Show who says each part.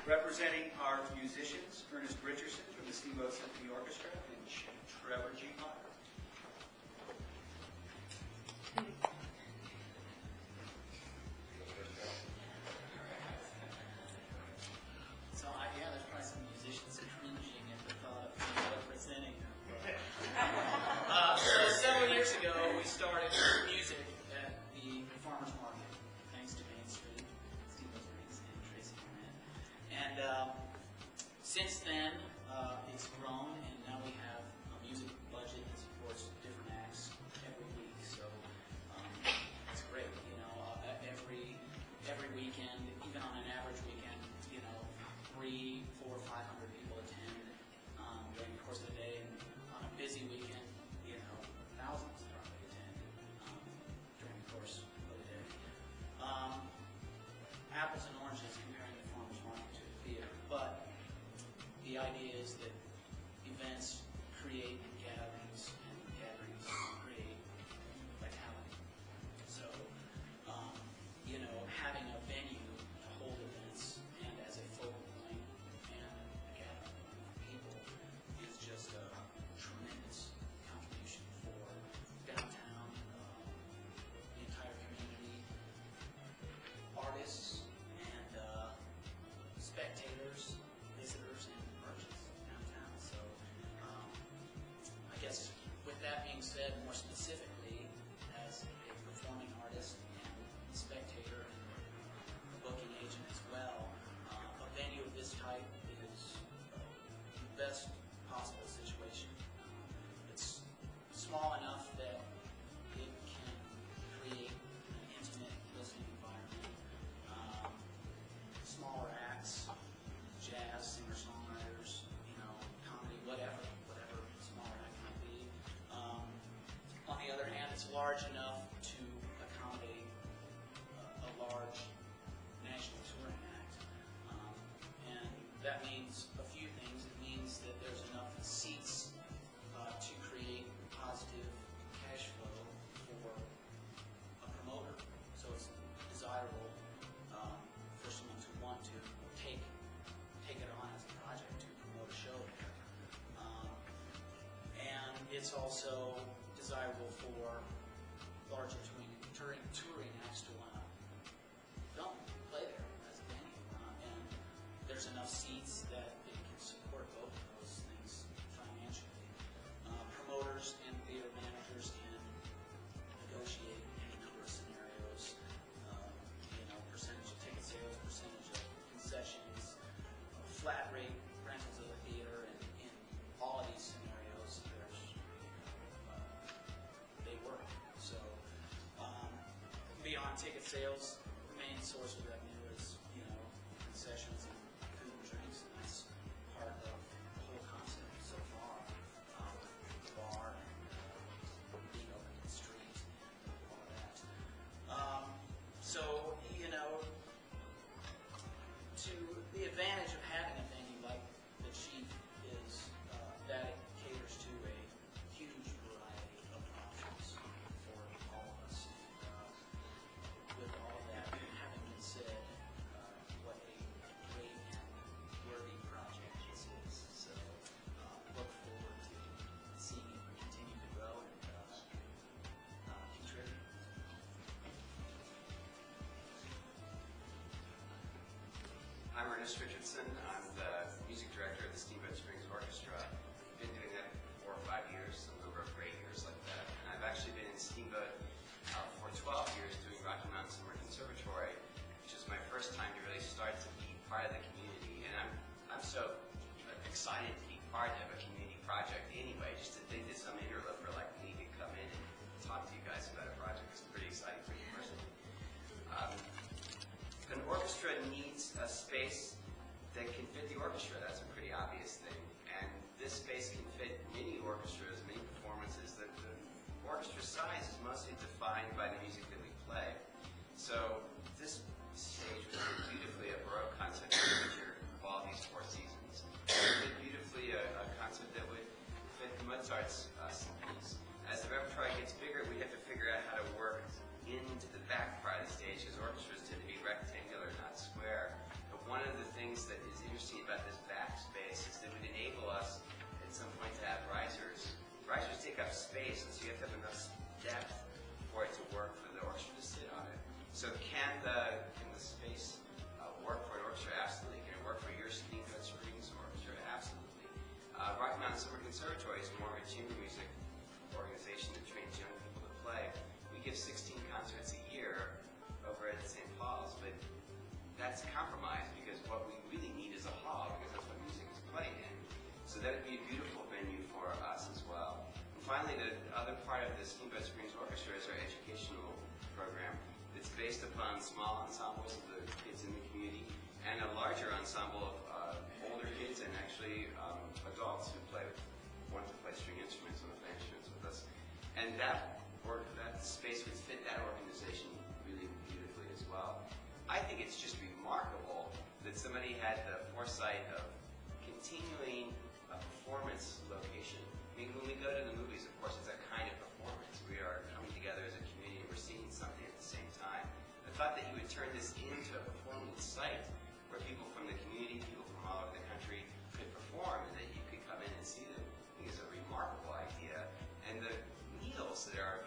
Speaker 1: Representing our musicians, Enrest Richardson from the Steamboat Symphony Orchestra and Trevor G.
Speaker 2: So, yeah, there's probably some musicians cringing at the thought of representing them. So several years ago, we started music at the farmers market, thanks to Main Street, Steamboat Springs, and Tracy Corinne. And since then, it's grown, and now we have a music budget that supports different acts every week. So it's great, you know. Every weekend, even on an average weekend, you know, 300, 400, 500 people attend during the course of the day, and on a busy weekend, you know, thousands probably attend during the course of the day. Apples and oranges comparing the farmers market to the theater, but the idea is that events create gatherings, and gatherings create vitality. So, you know, having a venue to hold events and as a focal point and a gathering of people is just a tremendous contribution for downtown, the entire community, artists, and spectators, visitors, and merchants downtown. So I guess with that being said, more specifically, as a performing artist and spectator and booking agent as well, a venue of this type is the best possible situation. It's small enough that it can create an intimate listening environment. Smaller acts, jazz, singer-songwriters, you know, comedy, whatever smaller act might be. On the other hand, it's large enough to accommodate a large national touring act. And that means a few things. It means that there's enough seats to create positive cash flow for a promoter. So it's desirable for someone to want to take it on as a project to promote a show there. And it's also desirable for larger touring acts to want to film, play there as a venue. And there's enough seats that it can support both of those things financially. Promoters and theater managers can negotiate any number of scenarios, you know, percentage of ticket sales, percentage of concessions, flat rate rentals of the theater, and in all of these scenarios, they work. So beyond ticket sales, the main source of revenue is, you know, concessions and food and drinks, and that's part of the whole concept so far. The bar, being open to the street, all of that. So, you know, to the advantage of having a venue like the Chief is that it caters to a huge variety of options for all of us. With all of that having been said, what a great and worthy project this is. So look forward to seeing it continue to grow and contribute.
Speaker 3: I'm Enrest Richardson. I'm the music director of the Steamboat Springs Orchestra. I've been doing that for 4 or 5 years, a number of great years like that. And I've actually been in Steamboat for 12 years doing Rocky Mountain Summer Conservatory, which is my first time to really start to be part of the community. And I'm so excited to be part of a community project anyway, just to think that some interloper like me could come in and talk to you guys about a project is pretty exciting for me personally. An orchestra needs a space that can fit the orchestra. That's a pretty obvious thing. And this space can fit many orchestras, many performances. The orchestra size is mostly defined by the music that we play. So this stage was beautifully a Baroque concert that featured Vivaldi's Four Seasons. It beautifully a concert that would fit Mozart's symphonies. As the repertoire gets bigger, we have to figure out how to work into the back part of the stage, because orchestras tend to be rectangular, not square. But one of the things that is that's a compromise because what we really need is a hall because that's what music is played in. So that would be a beautiful venue for us as well. And finally, the other part of the Steamboat Springs Orchestra is our educational program. It's based upon small ensembles of the kids in the community and a larger ensemble of older kids and actually adults who want to play string instruments and play instruments with us. And that space would fit that organization really beautifully as well. I think it's just remarkable that somebody had the foresight of continuing a performance location. I mean, when we go to the movies, of course, it's a kind of performance. We are coming together as a community and we're seeing something at the same time. The thought that you would turn this into a performance site where people from the community, people from all over the country could perform and that you could come in and see them, I think is a remarkable idea. And the meals that are